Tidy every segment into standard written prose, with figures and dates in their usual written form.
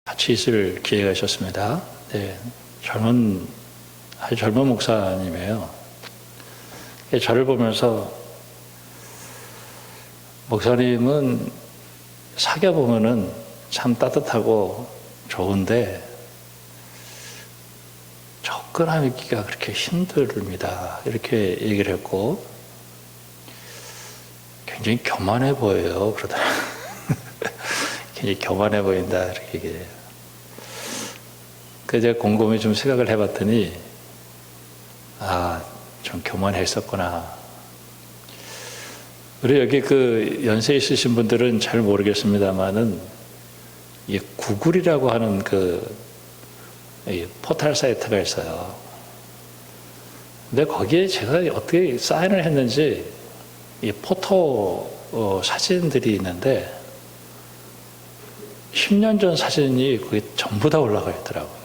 같이 있을 기회가 있었습니다. 네, 아주 젊은 목사님이에요. 저를 보면서 목사님은 사귀어보면은 참 따뜻하고 좋은데 접근하기가 그렇게 힘듭니다. 이렇게 얘기를 했고 굉장히 교만해 보여요. 그러더라. 굉장히 교만해 보인다. 이렇게 얘기해요. 그래서 제가 곰곰이 좀 생각을 해봤더니 좀 교만했었구나. 우리 여기 그 연세 있으신 분들은 잘 모르겠습니다만은 이 구글이라고 하는 이 포털 사이트가 있어요. 근데 거기에 제가 어떻게 사인을 했는지 이 포토 사진들이 있는데 10년 전 사진이 거기 전부 다 올라가 있더라고요.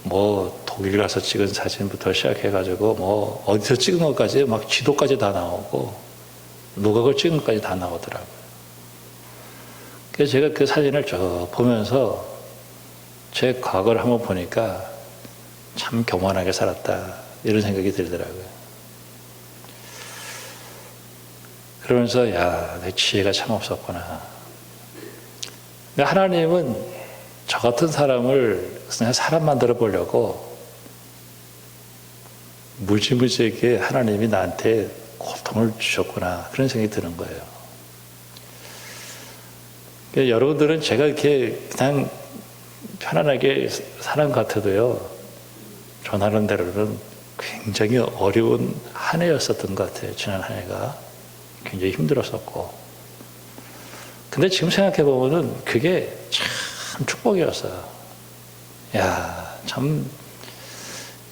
뭐 독일 가서 찍은 사진부터 시작해가지고 뭐 어디서 찍은 것까지 막 지도까지 다 나오고 누가 그걸 찍은 것까지 다 나오더라고요. 그래서 제가 그 사진을 쭉 보면서 제 과거를 한번 보니까 참 교만하게 살았다 이런 생각이 들더라고요. 그러면서 내 지혜가 참 없었구나. 근데 하나님은 저 같은 사람을 그냥 사람 만들어 보려고 무지무지하게 하나님이 나한테 고통을 주셨구나 그런 생각이 드는 거예요. 그러니까 여러분들은 제가 이렇게 그냥 편안하게 사는 것 같아도요, 전하는 대로는 굉장히 어려운 한 해였었던 것 같아요. 지난 한 해가 굉장히 힘들었었고, 근데 지금 생각해 보면은 그게 참 축복이었어요. 참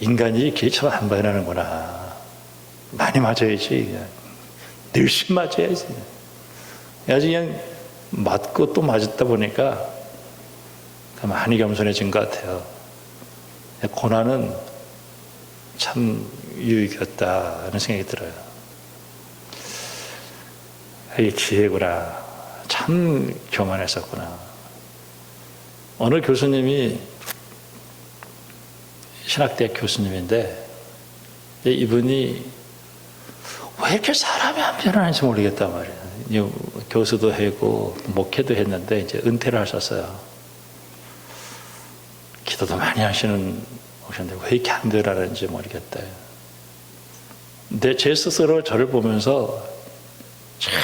인간이 길 참 안 변하는구나. 많이 맞아야지. 늘씬 맞아야지. 그냥 맞고 또 맞았다 보니까 많이 겸손해진 것 같아요. 고난은 참 유익이었다는 생각이 들어요. 이 지혜구나. 참 교만했었구나. 어느 교수님이 신학대학 교수님인데 이분이 왜 이렇게 사람이 안 변하는지 모르겠단 말이에요. 교수도 하고 목회도 했는데 이제 은퇴를 하셨어요. 기도도 많이 하시는 오셨는데 왜 이렇게 안 변하는지 모르겠다. 근데 제 스스로 저를 보면서 참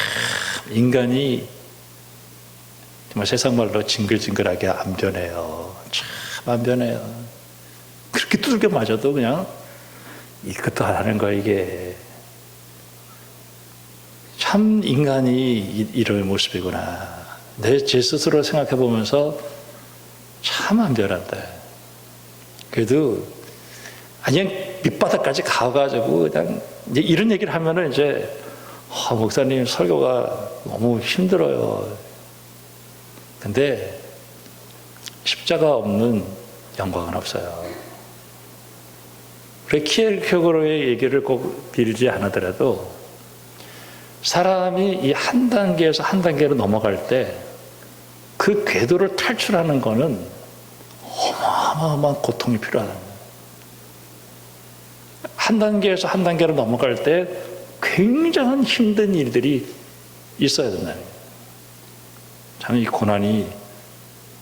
인간이 정말 세상 말로 징글징글하게 안 변해요. 참 안 변해요. 그렇게 두들겨 맞아도 그냥 이것도 안 하는 거야 이게. 참 인간이 이런 모습이구나. 제 스스로 생각해 보면서 참 안 변한다. 그래도 그냥 밑바닥까지 가가지고 그냥 이제 이런 얘기를 하면은 이제 목사님 설교가 너무 힘들어요. 근데 십자가 없는 영광은 없어요. 그래 키엘케고르의 얘기를 꼭 빌지 않으더라도 사람이 이 한 단계에서 한 단계로 넘어갈 때 그 궤도를 탈출하는 거는 어마어마한 고통이 필요하다. 한 단계에서 한 단계로 넘어갈 때 굉장한 힘든 일들이 있어야 된다. 참 이 고난이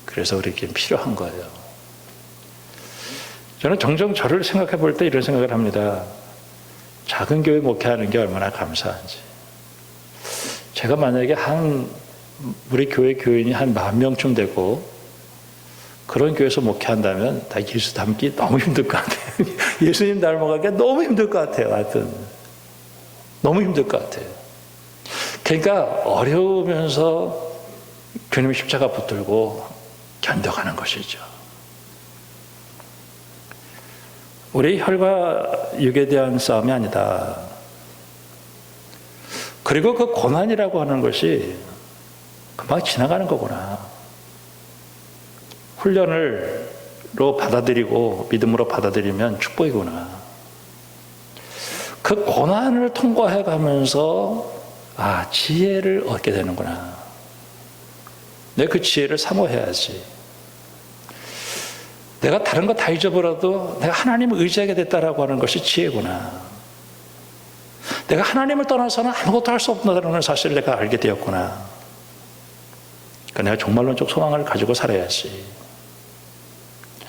그래서 우리에게 필요한 거예요. 저는 종종 저를 생각해 볼 때 이런 생각을 합니다. 작은 교회 목회하는 게 얼마나 감사한지. 제가 만약에 우리 교회 교인이 한 10,000명쯤 되고 그런 교회에서 목회한다면 다 예수 닮기 너무 힘들 것 같아요. 예수님 닮아가기가 너무 힘들 것 같아요. 하여튼 너무 힘들 것 같아요. 그러니까 어려우면서 주님 십자가 붙들고 견뎌가는 것이죠. 우리 혈과 육에 대한 싸움이 아니다. 그리고 그 고난이라고 하는 것이 금방 지나가는 거구나. 훈련으로 받아들이고 믿음으로 받아들이면 축복이구나. 그 고난을 통과해 가면서 지혜를 얻게 되는구나. 내 그 지혜를 사모해야지. 내가 다른 거 다 잊어버려도 내가 하나님을 의지하게 됐다라고 하는 것이 지혜구나. 내가 하나님을 떠나서는 아무것도 할 수 없다는 사실을 내가 알게 되었구나. 그러니까 내가 종말론적 소망을 가지고 살아야지.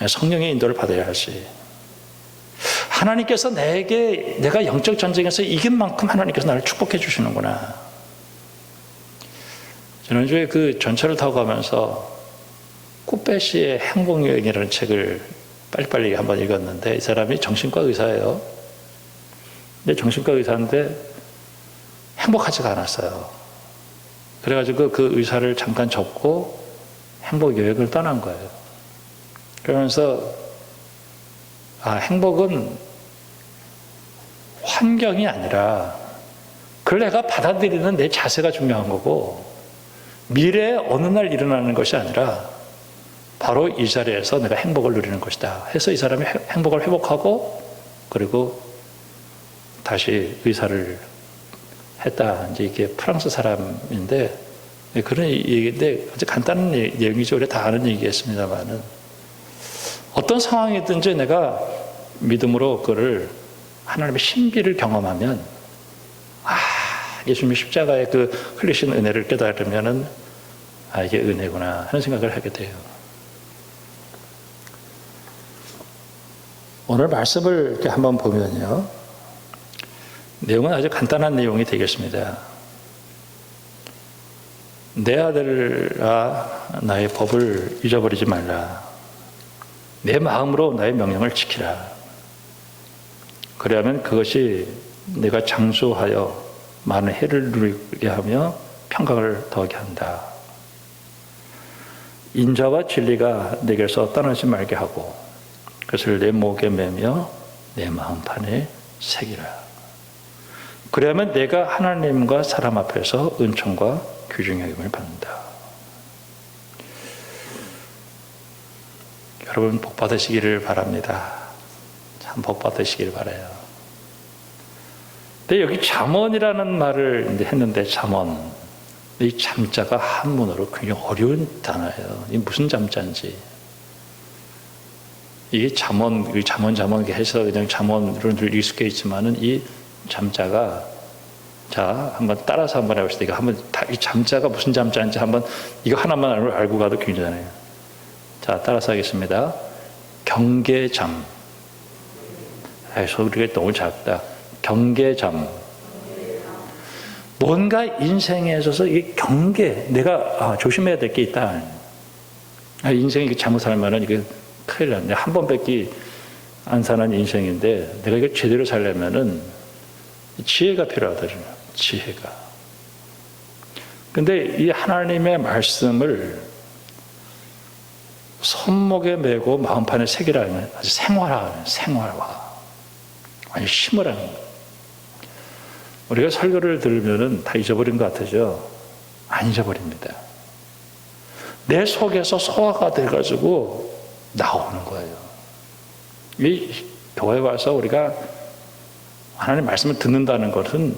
성령의 인도를 받아야 하지. 하나님께서 내가 영적 전쟁에서 이긴 만큼 하나님께서 나를 축복해 주시는구나. 지난주에 그 전철을 타고 가면서 쿠페시의 행복여행이라는 책을 빨리빨리 한번 읽었는데, 이 사람이 정신과 의사예요. 근데 정신과 의사인데 행복하지가 않았어요. 그래가지고 그 의사를 잠깐 접고 행복여행을 떠난 거예요. 그러면서 행복은 환경이 아니라 그걸 내가 받아들이는 내 자세가 중요한 거고, 미래에 어느 날 일어나는 것이 아니라 바로 이 자리에서 내가 행복을 누리는 것이다 해서 이 사람이 행복을 회복하고 그리고 다시 의사를 했다. 이제 이게 프랑스 사람인데 그런 얘기인데 아주 간단한 내용이죠. 우리 다 아는 얘기겠습니다만은, 어떤 상황이든지 내가 믿음으로 그를 하나님의 신비를 경험하면 예수님의 십자가의 그 흘리신 은혜를 깨달으면은 이게 은혜구나 하는 생각을 하게 돼요. 오늘 말씀을 이렇게 한번 보면요, 내용은 아주 간단한 내용이 되겠습니다. 내 아들아, 나의 법을 잊어버리지 말라. 내 마음으로 나의 명령을 지키라. 그리하면 그것이 내가 장수하여 많은 해를 누리게 하며 평강을 더하게 한다. 인자와 진리가 내게서 떠나지 말게 하고 그것을 내 목에 매며 내 마음판에 새기라. 그러면 내가 하나님과 사람 앞에서 은총과 귀중의 여김을 받는다. 여러분 복 받으시기를 바랍니다. 참 복 받으시기를 바라요. 근데 여기 잠언이라는 말을 했는데, 잠언, 이 잠자가 한문으로 굉장히 어려운 단어예요. 이게 무슨 잠자인지. 이게 잠언 해서 그냥 잠언으로 늘 익숙해 있지만은 이 잠자가, 자, 한번 따라서 한번 해봅시다. 이거 한번, 이 잠자가 무슨 잠자인지 한번 이거 하나만 알고 가도 굉장해요. 자, 따라서 하겠습니다. 경계잠. 소리가 너무 작다. 경계잠. 뭔가 인생에 있어서 이 경계, 내가 조심해야 될 게 있다. 인생이 잘못 살면은 이게 큰일 났네. 한 번밖에 안 사는 인생인데 내가 이걸 제대로 살려면은 지혜가 필요하거든요. 지혜가. 근데 이 하나님의 말씀을 손목에 메고 마음판에 새기라는 아주 생활화. 아니 심으라는 거예요. 우리가 설교를 들으면은 다 잊어버린 것 같으죠? 안 잊어버립니다. 내 속에서 소화가 돼가지고 나오는 거예요. 이 교회에 와서 우리가 하나님 말씀을 듣는다는 것은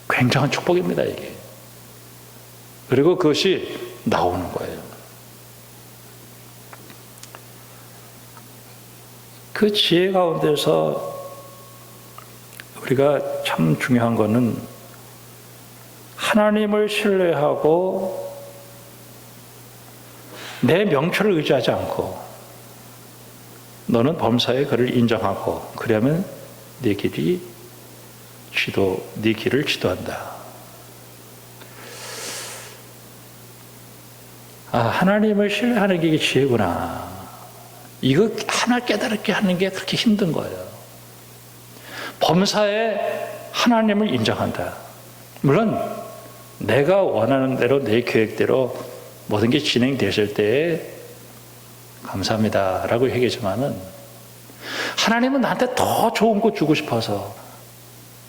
굉장한 축복입니다, 이게. 그리고 그것이 나오는 거예요. 그 지혜 가운데서 우리가 참 중요한 것은 하나님을 신뢰하고 내 명철을 의지하지 않고 너는 범사에 그를 인정하고 그러면 네 길을 지도한다. 하나님을 신뢰하는 게 지혜구나. 이거 하나 깨달게 하는 게 그렇게 힘든 거예요. 범사에 하나님을 인정한다. 물론 내가 원하는 대로 내 계획대로 모든 게 진행되실 때에 감사합니다 라고 얘기하지만은 하나님은 나한테 더 좋은 거 주고 싶어서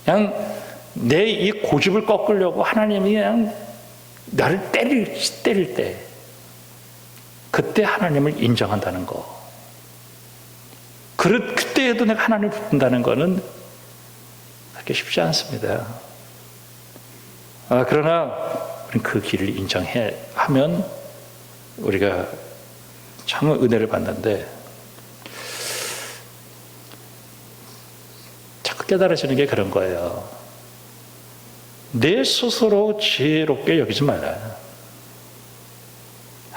그냥 내 이 고집을 꺾으려고 하나님이 그냥 나를 때릴 때 그때 하나님을 인정한다는 거. 그때에도 내가 하나님을 붙든다는 거는 그렇게 쉽지 않습니다. 그러나 우리는 그 길을 인정하면 우리가 참 은혜를 받는데 깨달아지는 게 그런 거예요. 내 스스로 지혜롭게 여기지 말아요.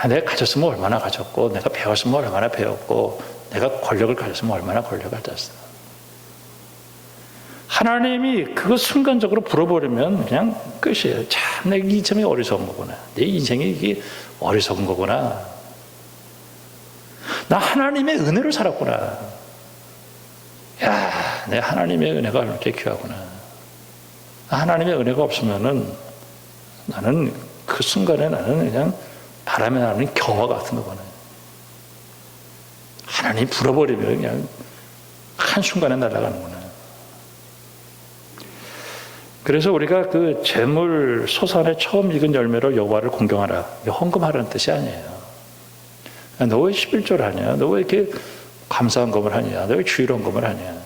내가 가졌으면 얼마나 가졌고, 내가 배웠으면 얼마나 배웠고, 내가 권력을 가졌으면 얼마나 권력을 가졌어. 하나님이 그거 순간적으로 불어버리면 그냥 끝이에요. 참, 내 이 점이 어리석은 거구나. 내 인생이 이게 어리석은 거구나. 나 하나님의 은혜로 살았구나. 야, 내 하나님의 은혜가 이렇게 귀하구나. 하나님의 은혜가 없으면은 나는 그 순간에 나는 그냥 바람에 나는 겨와 같은 거구나. 하나님이 불어버리면 그냥 한순간에 날아가는구나. 그래서 우리가 그 재물 소산의 처음 익은 열매로 여호와를 공경하라. 헌금하라는 뜻이 아니에요. 너 왜 11조를 하냐? 너 왜 이렇게 감사헌금을 하냐? 너 왜 주일 헌금을 하냐?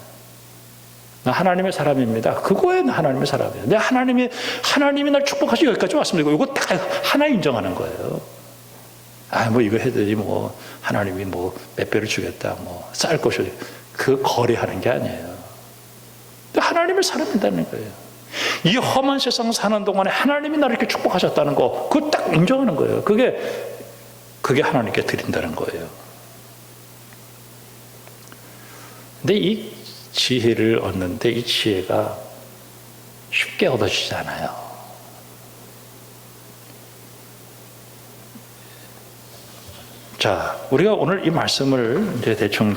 나 하나님의 사람입니다. 그거에 나 하나님의 사람이에요. 내 하나님이 날 축복하시 여기까지 왔습니다. 이거 딱 하나 인정하는 거예요. 뭐 이거 해더니 하나님이 몇 배를 주겠다, 쌀 것이 그 거래하는 게 아니에요. 하나님의 사람이라는 거예요. 이 험한 세상 사는 동안에 하나님이 나를 이렇게 축복하셨다는 거, 그거 딱 인정하는 거예요. 그게 하나님께 드린다는 거예요. 근데 이 지혜를 얻는데 이 지혜가 쉽게 얻어지지 않아요. 자, 우리가 오늘 이 말씀을 이제 대충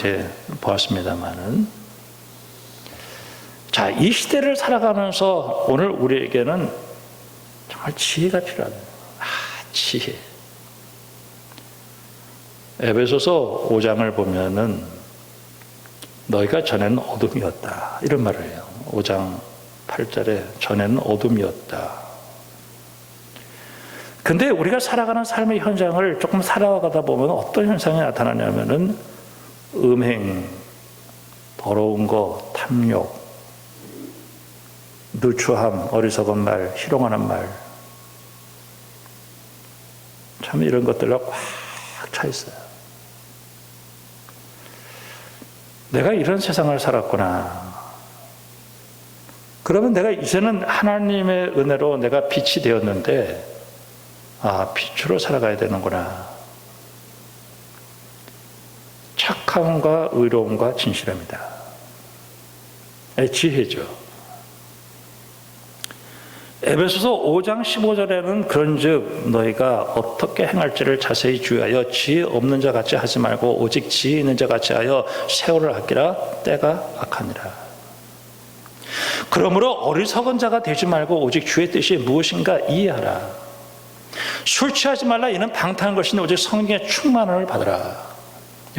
보았습니다만은, 자, 이 시대를 살아가면서 오늘 우리에게는 정말 지혜가 필요하다. 지혜. 에베소서 5장을 보면은 너희가 전에는 어둠이었다, 이런 말을 해요. 5장 8절에 전에는 어둠이었다. 근데 우리가 살아가는 삶의 현장을 조금 살아가다 보면 어떤 현상이 나타나냐면은 음행, 더러운 거, 탐욕, 누추함, 어리석은 말, 희롱하는 말, 참 이런 것들로 꽉 차 있어요. 내가 이런 세상을 살았구나. 그러면 내가 이제는 하나님의 은혜로 내가 빛이 되었는데, 빛으로 살아가야 되는구나. 착함과 의로움과 진실함이다. 지혜죠. 에베소서 5장 15절에는 그런즉 너희가 어떻게 행할지를 자세히 주의하여 지혜 없는 자 같이 하지 말고 오직 지혜 있는 자 같이 하여 세월을 아끼라. 때가 악하니라. 그러므로 어리석은 자가 되지 말고 오직 주의 뜻이 무엇인가 이해하라. 술 취하지 말라. 이는 방탕한 것인데 오직 성령의 충만함을 받으라.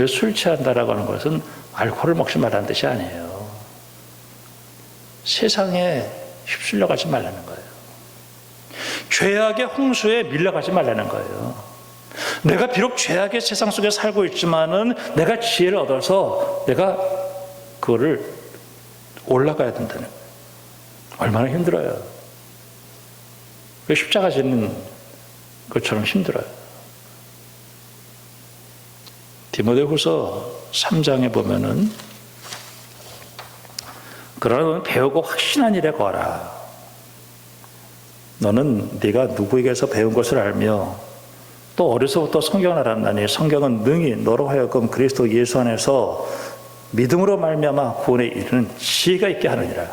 술 취한다라고 하는 것은 알코올을 먹지 말라는 뜻이 아니에요. 세상에 휩쓸려 가지 말라는 거예요. 죄악의 홍수에 밀려가지 말라는 거예요. 내가 비록 죄악의 세상 속에 살고 있지만은 내가 지혜를 얻어서 내가 그거를 올라가야 된다는 거예요. 얼마나 힘들어요. 십자가 지는 것처럼 힘들어요. 디모데후서 3장에 보면은 그러나 배우고 확신한 일에 거하라. 너는 네가 누구에게서 배운 것을 알며 또 어려서부터 성경을 알았나니 성경은 능히 너로 하여금 그리스도 예수 안에서 믿음으로 말미암아 구원에 이르는 지혜가 있게 하느니라.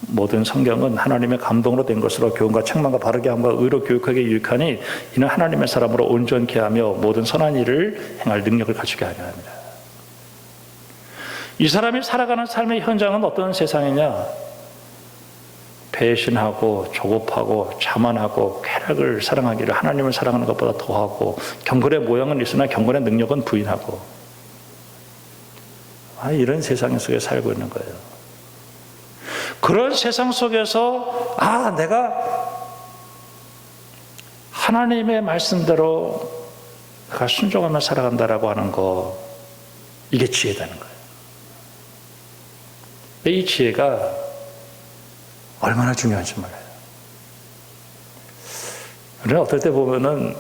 모든 성경은 하나님의 감동으로 된 것으로 교훈과 책망과 바르게 함과 의로 교육하게 유익하니 이는 하나님의 사람으로 온전케 하며 모든 선한 일을 행할 능력을 갖추게 하려 합니다. 이 사람이 살아가는 삶의 현장은 어떤 세상이냐? 배신하고 조급하고 자만하고 쾌락을 사랑하기를 하나님을 사랑하는 것보다 더하고 경건의 모양은 있으나 경건의 능력은 부인하고 이런 세상 속에 살고 있는 거예요. 그런 세상 속에서 내가 하나님의 말씀대로 내가 순종하며 살아간다라고 하는 거, 이게 지혜다는 거예요. 이 지혜가 얼마나 중요한지 몰라요. 우리는 어떨 때 보면은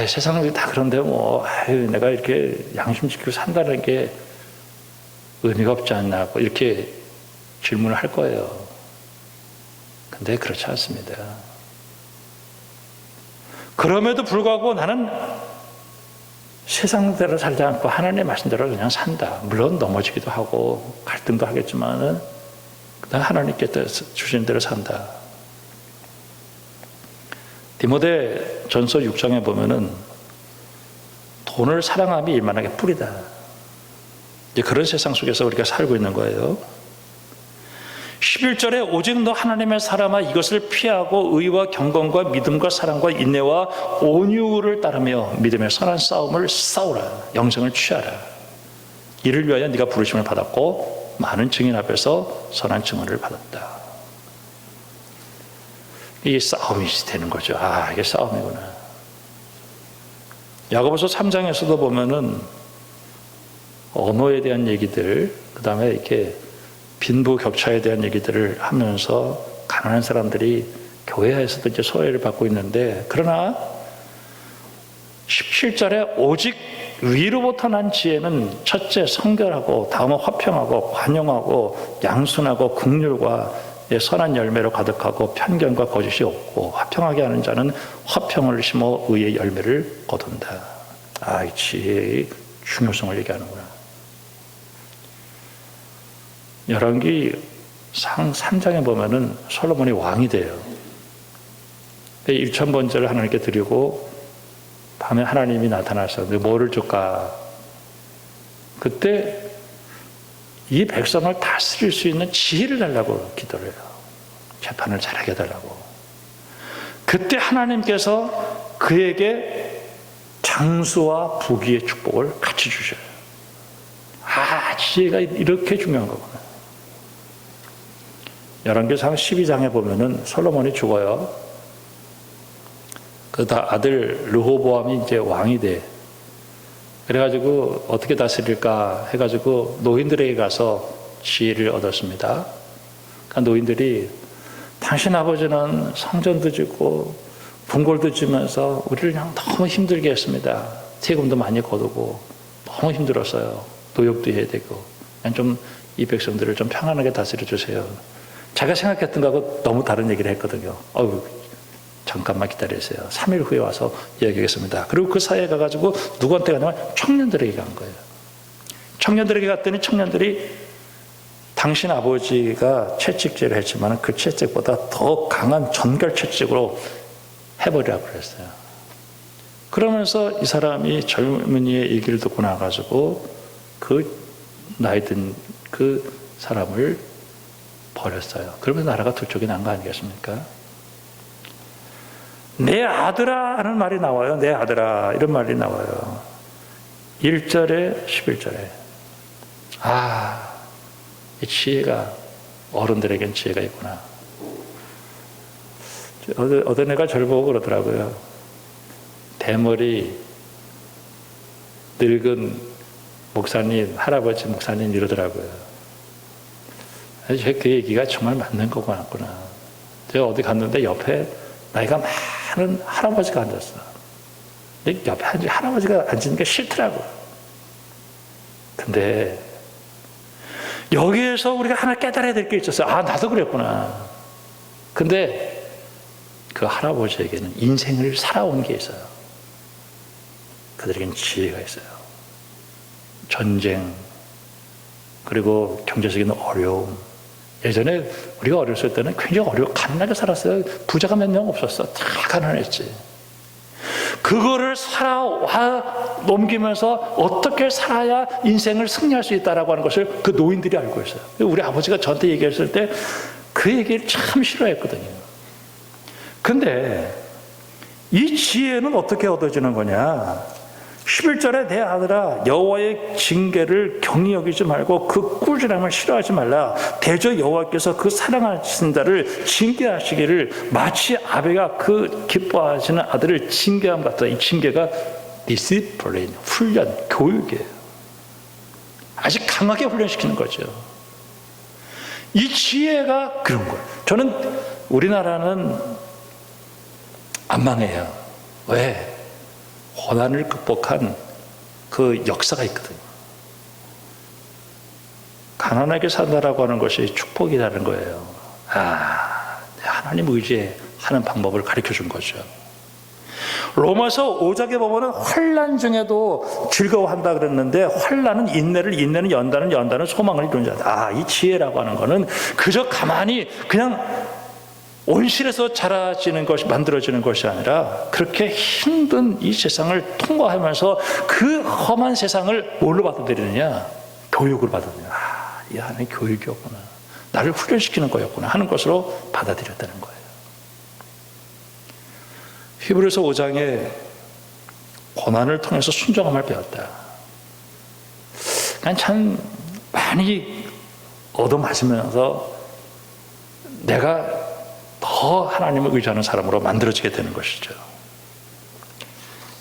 세상이 다 그런데 내가 이렇게 양심 지키고 산다는 게 의미가 없지 않나 이렇게 질문을 할 거예요. 근데 그렇지 않습니다. 그럼에도 불구하고 나는 세상대로 살지 않고 하나님의 말씀대로 그냥 산다. 물론 넘어지기도 하고 갈등도 하겠지만은 그냥 하나님께서 주신 대로 산다. 디모데 전서 6장에 보면은 돈을 사랑함이 일만하게 뿌리다. 이제 그런 세상 속에서 우리가 살고 있는 거예요. 11절에 오직 너 하나님의 사람아 이것을 피하고 의와 경건과 믿음과 사랑과 인내와 온유를 따르며 믿음의 선한 싸움을 싸우라. 영생을 취하라. 이를 위하여 네가 부르심을 받았고 많은 증인 앞에서 선한 증언을 받았다. 이게 싸움이 되는 거죠. 아, 이게 싸움이구나. 야고보서 3장에서도 보면은 언어에 대한 얘기들, 그 다음에 이렇게 빈부격차에 대한 얘기들을 하면서 가난한 사람들이 교회에서도 이제 소외를 받고 있는데, 그러나 17절에 오직 위로부터 난 지혜는 첫째 성결하고 다음은 화평하고 관용하고 양순하고 긍휼과 선한 열매로 가득하고 편견과 거짓이 없고 화평하게 하는 자는 화평을 심어 의의 열매를 거둔다. 아, 이 지혜의 중요성을 얘기하는구나. 열왕기 3장에 보면은 솔로몬이 왕이 돼요. 1,000번제를 하나님께 드리고 밤에 하나님이 나타나서 뭐를 줄까? 그때 이 백성을 다스릴 수 있는 지혜를 달라고 기도를 해요. 재판을 잘하게 해달라고. 그때 하나님께서 그에게 장수와 부귀의 축복을 같이 주셔요. 아, 지혜가 이렇게 중요한 거구나. 열왕기상 12장에 보면은 솔로몬이 죽어요. 그 아들 르호보암이 이제 왕이 돼. 그래가지고 어떻게 다스릴까 해가지고 노인들에게 가서 지혜를 얻었습니다. 그러니까 노인들이 당신 아버지는 성전도 짓고 궁궐도 지면서 우리를 그냥 너무 힘들게 했습니다. 세금도 많이 거두고 너무 힘들었어요. 노역도 해야 되고 그냥 좀 이 백성들을 좀 평안하게 다스려 주세요. 제가 생각했던 거하고 너무 다른 얘기를 했거든요. 잠깐만 기다리세요. 3일 후에 와서 이야기하겠습니다. 그리고 그 사이에 가가지고 누구한테 가냐면 청년들에게 간 거예요. 청년들에게 갔더니 청년들이 당신 아버지가 채찍질을 했지만 그 채찍보다 더 강한 전결 채찍으로 해버리라고 그랬어요. 그러면서 이 사람이 젊은이의 얘기를 듣고 나가지고 그 나이 든 그 사람을 버렸어요. 그러면서 나라가 두 쪽이 난 거 아니겠습니까? 내 아들아 하는 말이 나와요. 내 아들아 이런 말이 나와요. 1절에 11절에 아, 이 지혜가 어른들에겐 지혜가 있구나. 어떤 애가 저를 보고 그러더라고요. 대머리 늙은 목사님, 할아버지 목사님 이러더라고요. 제가 그 얘기가 정말 맞는 거 같구나. 제가 어디 갔는데 옆에 나이가 많은 할아버지가 앉았어. 근데 옆에 할아버지가 앉는 게 싫더라고. 근데 여기에서 우리가 하나 깨달아야 될 게 있었어요. 아, 나도 그랬구나. 근데 그 할아버지에게는 인생을 살아온 게 있어요. 그들에게는 지혜가 있어요. 전쟁, 그리고 경제적인 어려움. 예전에 우리가 어렸을 때는 굉장히 가난하게 살았어요. 부자가 몇 명 없었어. 다 가난했지. 그거를 살아와 넘기면서 어떻게 살아야 인생을 승리할 수 있다라고 하는 것을 그 노인들이 알고 있어요. 우리 아버지가 저한테 얘기했을 때 그 얘기를 참 싫어했거든요. 근데 이 지혜는 어떻게 얻어지는 거냐? 11절에 내 아들아 여호와의 징계를 경히 여기지 말고 그 꾸지람을 싫어하지 말라. 대저 여호와께서 그 사랑하신 자를 징계하시기를 마치 아베가 그 기뻐하시는 아들을 징계함 같다. 이 징계가 디시플린, 훈련, 교육이에요. 아주 강하게 훈련시키는 거죠. 이 지혜가 그런 거예요. 저는 우리나라는 안 망해요. 왜? 고난을 극복한 그 역사가 있거든요. 가난하게 산다라고 하는 것이 축복이라는 거예요. 하나님 의지하는 방법을 가르쳐 준 거죠. 로마서 5장에 보면은 환난 중에도 즐거워한다 그랬는데, 환난은 인내를, 인내는 연단을, 연단은 소망을 이루는 자다. 이 지혜라고 하는 거는 그저 가만히 그냥 온실에서 자라지는 것이, 만들어지는 것이 아니라 그렇게 힘든 이 세상을 통과하면서 그 험한 세상을 뭘로 받아들이느냐? 교육으로 받아들이느냐. 이 하나님 교육이었구나, 나를 훈련시키는 거였구나 하는 것으로 받아들였다는 거예요. 히브리서 5장에 고난을 통해서 순종함을 배웠다. 그냥 참 많이 얻어맞으면서 내가 더 하나님을 의지하는 사람으로 만들어지게 되는 것이죠.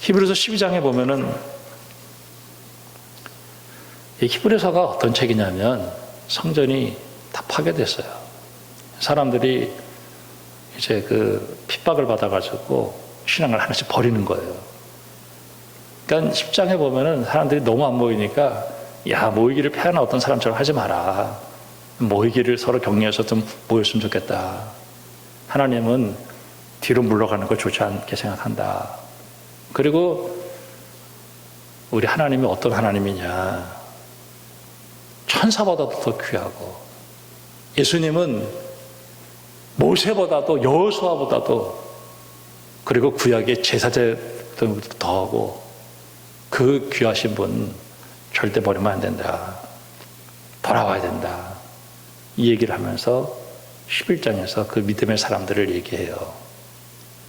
히브리서 12장에 보면은, 이 히브리서가 어떤 책이냐면 성전이 다 파괴됐어요. 사람들이 이제 그 핍박을 받아가지고 신앙을 하나씩 버리는 거예요. 그러니까 10장에 보면은 사람들이 너무 안 모이니까, 야, 모이기를 패하는 어떤 사람처럼 하지 마라. 모이기를 서로 격려해서 좀 모였으면 좋겠다. 하나님은 뒤로 물러가는 거 좋지 않게 생각한다. 그리고 우리 하나님이 어떤 하나님이냐? 천사보다도 더 귀하고, 예수님은 모세보다도, 여호수아보다도, 그리고 구약의 제사제보다 더하고, 그 귀하신 분 절대 버리면 안 된다. 돌아와야 된다. 이 얘기를 하면서 11장에서 그 믿음의 사람들을 얘기해요.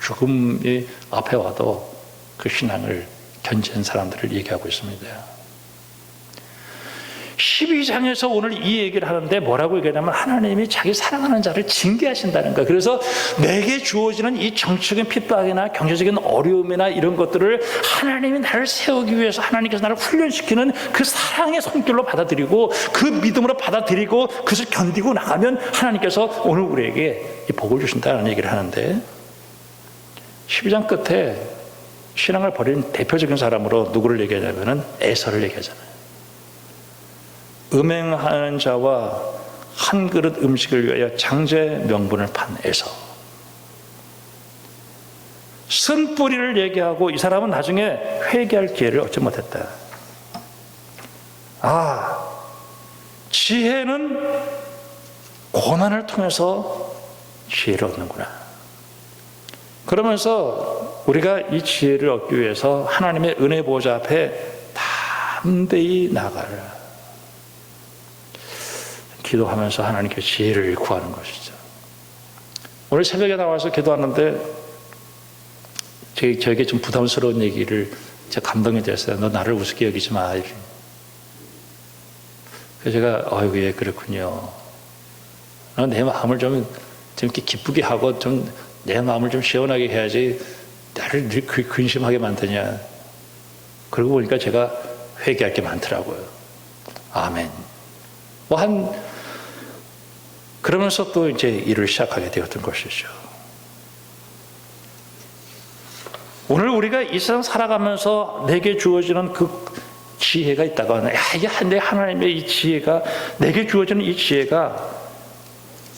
죽음이 앞에 와도 그 신앙을 견지한 사람들을 얘기하고 있습니다. 12장에서 오늘 이 얘기를 하는데 뭐라고 얘기하냐면, 하나님이 자기 사랑하는 자를 징계하신다는 거예요. 그래서 내게 주어지는 이 정치적인 핍박이나 경제적인 어려움이나 이런 것들을 하나님이 나를 세우기 위해서, 하나님께서 나를 훈련시키는 그 사랑의 손길로 받아들이고, 그 믿음으로 받아들이고, 그것을 견디고 나가면 하나님께서 오늘 우리에게 이 복을 주신다는 얘기를 하는데, 12장 끝에 신앙을 버린 대표적인 사람으로 누구를 얘기하냐면은 에서를 얘기하잖아요. 음행하는 자와 한 그릇 음식을 위하여 장제 명분을 판 에서. 쓴 뿌리를 얘기하고, 이 사람은 나중에 회개할 기회를 얻지 못했다. 지혜는 고난을 통해서 지혜를 얻는구나. 그러면서 우리가 이 지혜를 얻기 위해서 하나님의 은혜 보좌 앞에 담대히 나가라. 기도하면서 하나님께 지혜를 구하는 것이죠. 오늘 새벽에 나와서 기도하는데 저에게 좀 부담스러운 얘기를 제가 감동이 됐어요. 너 나를 우습게 여기지 마. 그래서 제가 예, 그렇군요. 내 마음을 좀 이렇게 기쁘게 하고 좀 내 마음을 좀 시원하게 해야지 나를 늘 근심하게 만드냐. 그러고 보니까 제가 회개할 게 많더라고요. 아멘. 그러면서 또 이제 일을 시작하게 되었던 것이죠. 오늘 우리가 이 세상 살아가면서 내게 주어지는 그 지혜가 있다고 하는, 이게 내 하나님의 이 지혜가, 내게 주어지는 이 지혜가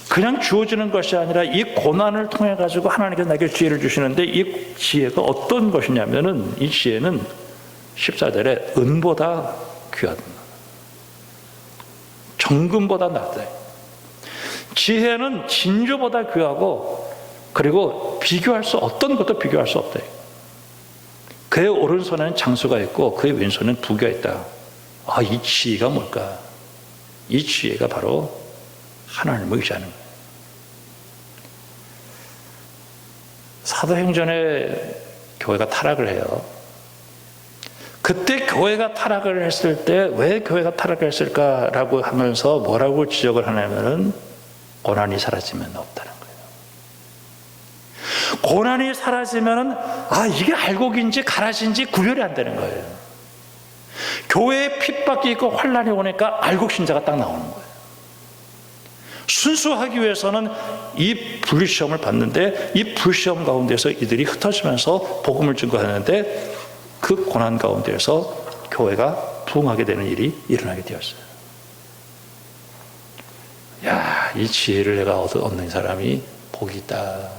그냥 주어지는 것이 아니라 이 고난을 통해 가지고 하나님께서 내게 지혜를 주시는데, 이 지혜가 어떤 것이냐면은, 이 지혜는 14절에 은보다 귀하다. 정금보다 낫다. 지혜는 진주보다 귀하고, 그리고 어떤 것도 비교할 수 없다. 그의 오른손에는 장수가 있고 그의 왼손에는 부귀가 있다. 이 지혜가 뭘까? 이 지혜가 바로 하나님을 의지하는 거예요. 사도행전에 교회가 타락을 해요. 그때 교회가 타락을 했을 때, 왜 교회가 타락을 했을까라고 하면서 뭐라고 지적을 하냐면은, 고난이 사라지면 없다는 거예요. 고난이 사라지면은 이게 알곡인지 가라지인지 구별이 안 되는 거예요. 교회에 핍박이 있고 환난이 오니까 알곡 신자가 딱 나오는 거예요. 순수하기 위해서는 이 불시험을 받는데, 이 불시험 가운데서 이들이 흩어지면서 복음을 증거하는데, 그 고난 가운데서 교회가 부흥하게 되는 일이 일어나게 되었어요. 야, 이 지혜를 내가 얻는 사람이 복이 있다.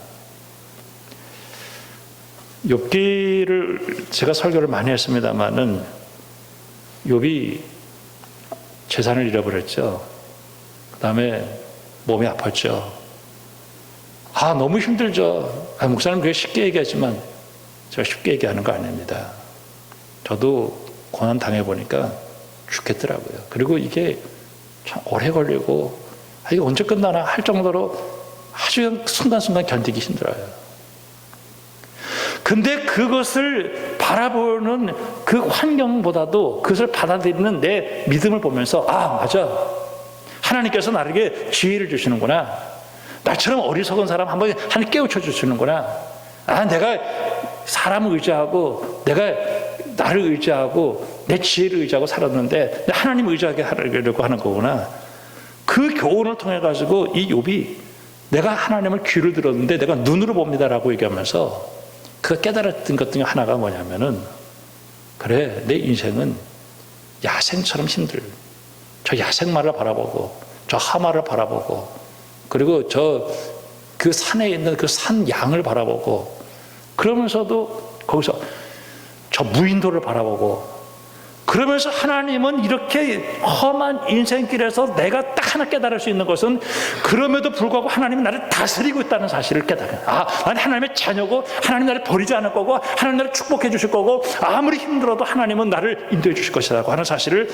욥기를 제가 설교를 많이 했습니다마는 욥이 재산을 잃어버렸죠. 그 다음에 몸이 아팠죠. 너무 힘들죠. 목사님 그게 쉽게 얘기하지만 제가 쉽게 얘기하는 거 아닙니다. 저도 고난 당해보니까 죽겠더라고요. 그리고 이게 참 오래 걸리고 이게 언제 끝나나 할 정도로 아주 순간순간 견디기 힘들어요. 근데 그것을 바라보는 그 환경보다도 그것을 받아들이는 내 믿음을 보면서 맞아. 하나님께서 나에게 지혜를 주시는구나. 나처럼 어리석은 사람 한번 깨우쳐 주시는구나. 내가 사람을 의지하고 내가 나를 의지하고 내 지혜를 의지하고 살았는데 하나님을 의지하게 하려고 하는 거구나. 그 교훈을 통해 가지고 이 욥이 내가 하나님을 귀를 들었는데 내가 눈으로 봅니다라고 얘기하면서 그 깨달았던 것 중에 하나가 뭐냐면은 그래, 내 인생은 야생처럼 힘들. 저 야생마를 바라보고 저 하마를 바라보고 그리고 그 산에 있는 그 산 양을 바라보고 그러면서도 거기서 저 무인도를 바라보고 그러면서 하나님은 이렇게 험한 인생길에서 내가 딱 하나 깨달을 수 있는 것은 그럼에도 불구하고 하나님이 나를 다스리고 있다는 사실을 깨달아요. 난 하나님의 자녀고 하나님 나를 버리지 않을 거고 하나님 나를 축복해 주실 거고 아무리 힘들어도 하나님은 나를 인도해 주실 것이라고 하는 사실을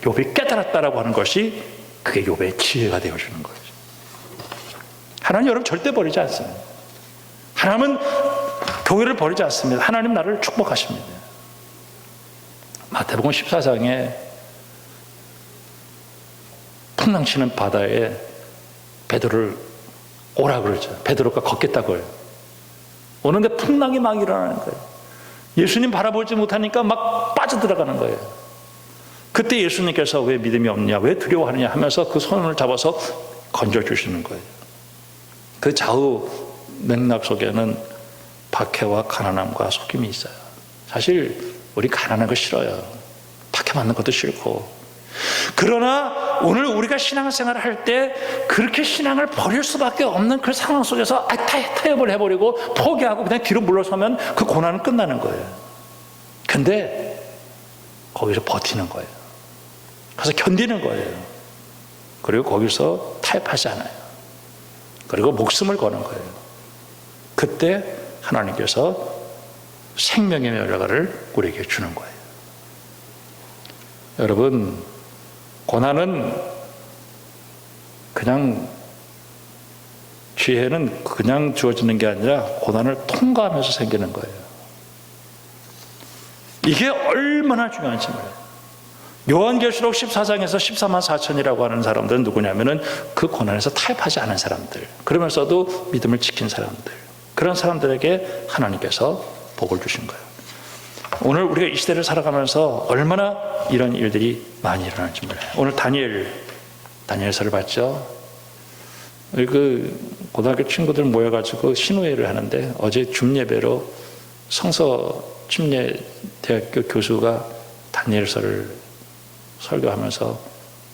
욥이 깨달았다라고 하는 것이 그게 욥의 지혜가 되어주는 거죠. 하나님 여러분 절대 버리지 않습니다. 하나님은 교회를 버리지 않습니다. 하나님 나를 축복하십니다. 마태복음 14장에 풍랑치는 바다에 베드로를 오라 그러죠. 베드로가 걷겠다고 해요. 오는데 풍랑이 막 일어나는 거예요. 예수님 바라보지 못하니까 막 빠져들어가는 거예요. 그때 예수님께서 왜 믿음이 없냐, 왜 두려워하느냐 하면서 그 손을 잡아서 건져주시는 거예요. 그 좌우 맥락 속에는 박해와 가난함과 속임이 있어요. 사실 우리 가난한 거 싫어요. 박해 맞는 것도 싫고. 그러나 오늘 우리가 신앙생활을 할 때 그렇게 신앙을 버릴 수밖에 없는 그 상황 속에서 타협을 해버리고 포기하고 그냥 뒤로 물러서면 그 고난은 끝나는 거예요. 근데 거기서 버티는 거예요. 그래서 견디는 거예요. 그리고 거기서 타협하지 않아요. 그리고 목숨을 거는 거예요. 그때 하나님께서 생명의 멸류관을 우리에게 주는 거예요. 여러분, 고난은 그냥 지혜는 그냥 주어지는 게 아니라 고난을 통과하면서 생기는 거예요. 이게 얼마나 중요한지 몰라요. 요한계시록 14장에서 14만 4천이라고 하는 사람들은 누구냐면은 그 고난에서 타협하지 않은 사람들, 그러면서도 믿음을 지킨 사람들, 그런 사람들에게 하나님께서 복을 주신 거예요. 오늘 우리가 이 시대를 살아가면서 얼마나 이런 일들이 많이 일어날지 몰라요. 오늘 다니엘서를 봤죠. 그 고등학교 친구들 모여가지고 신우회를 하는데 어제 줌예배로 성서 침례대학교 교수가 다니엘서를 설교하면서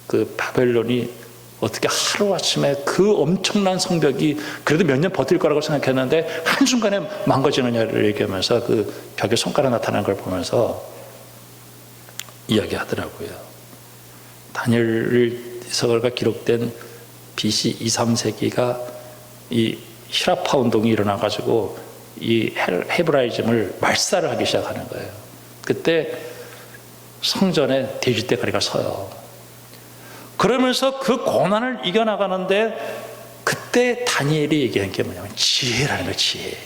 그 바벨론이 어떻게 하루아침에 그 엄청난 성벽이 그래도 몇 년 버틸 거라고 생각했는데 한순간에 망가지느냐를 얘기하면서 그 벽에 손가락 나타난 걸 보면서 이야기하더라고요. 다니엘서가 기록된 BC 2, 3세기가 이 히라파 운동이 일어나가지고 이 헤브라이즘을 말살을 하기 시작하는 거예요. 그때 성전에 돼지떼거리가 서요. 그러면서 그 고난을 이겨나가는데 그때 다니엘이 얘기한 게 뭐냐면 지혜라는 거예요. 지혜.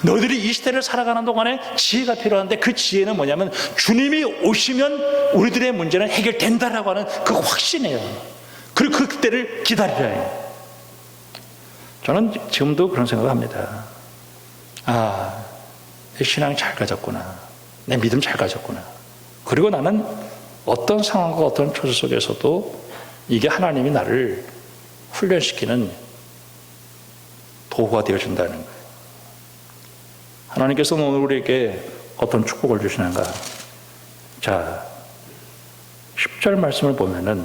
너희들이 이 시대를 살아가는 동안에 지혜가 필요한데 그 지혜는 뭐냐면 주님이 오시면 우리들의 문제는 해결된다라고 하는 그 확신이에요. 그리고 그 그때를 기다리라 해요. 저는 지금도 그런 생각을 합니다. 내 신앙 잘 가졌구나. 내 믿음 잘 가졌구나. 그리고 나는 어떤 상황과 어떤 처지 속에서도 이게 하나님이 나를 훈련시키는 도구가 되어준다는 거예요. 하나님께서는 오늘 우리에게 어떤 축복을 주시는가? 자, 10절 말씀을 보면은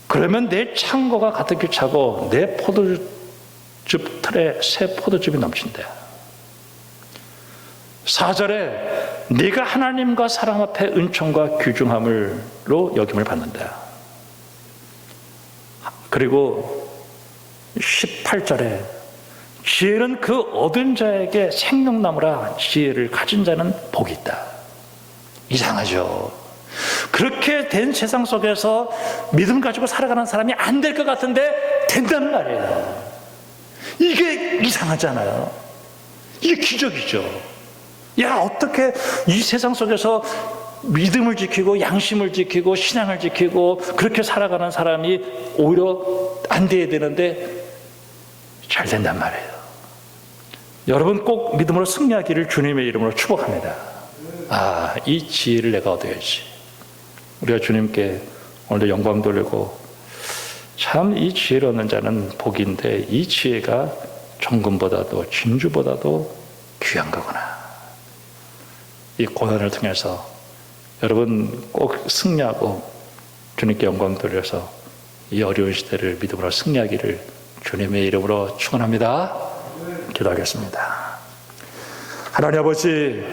그러면 내 창고가 가득히 차고 내 포도즙 틀에 새 포도즙이 넘친다. 4절에 네가 하나님과 사람 앞에 은총과 귀중함으로 여김을 받는다. 그리고 18절에 지혜는 그 얻은 자에게 생명나무라 지혜를 가진 자는 복이 있다. 이상하죠. 그렇게 된 세상 속에서 믿음 가지고 살아가는 사람이 안 될 것 같은데 된단 말이에요. 이게 이상하잖아요. 이게 기적이죠. 야, 어떻게 이 세상 속에서 믿음을 지키고 양심을 지키고 신앙을 지키고 그렇게 살아가는 사람이 오히려 안 돼야 되는데 잘 된단 말이에요. 여러분 꼭 믿음으로 승리하기를 주님의 이름으로 축복합니다. 아, 이 지혜를 내가 얻어야지. 우리가 주님께 오늘도 영광 돌리고 참 이 지혜를 얻는 자는 복인데 이 지혜가 정금보다도 진주보다도 귀한 거구나. 이 고난을 통해서 여러분 꼭 승리하고 주님께 영광 돌려서 이 어려운 시대를 믿음으로 승리하기를 주님의 이름으로 축원합니다. 기도하겠습니다. 하나님 아버지,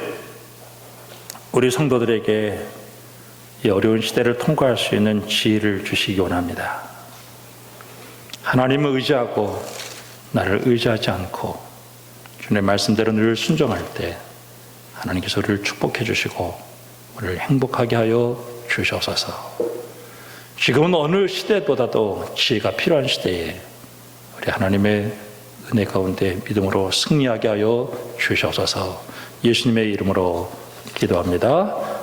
우리 성도들에게 이 어려운 시대를 통과할 수 있는 지혜를 주시기 원합니다. 하나님을 의지하고 나를 의지하지 않고 주님의 말씀대로 늘 순종할 때 하나님께서 우리를 축복해 주시고 우리를 행복하게 하여 주셔서 지금은 어느 시대보다도 지혜가 필요한 시대에 우리 하나님의 은혜 가운데 믿음으로 승리하게 하여 주셔서 예수님의 이름으로 기도합니다.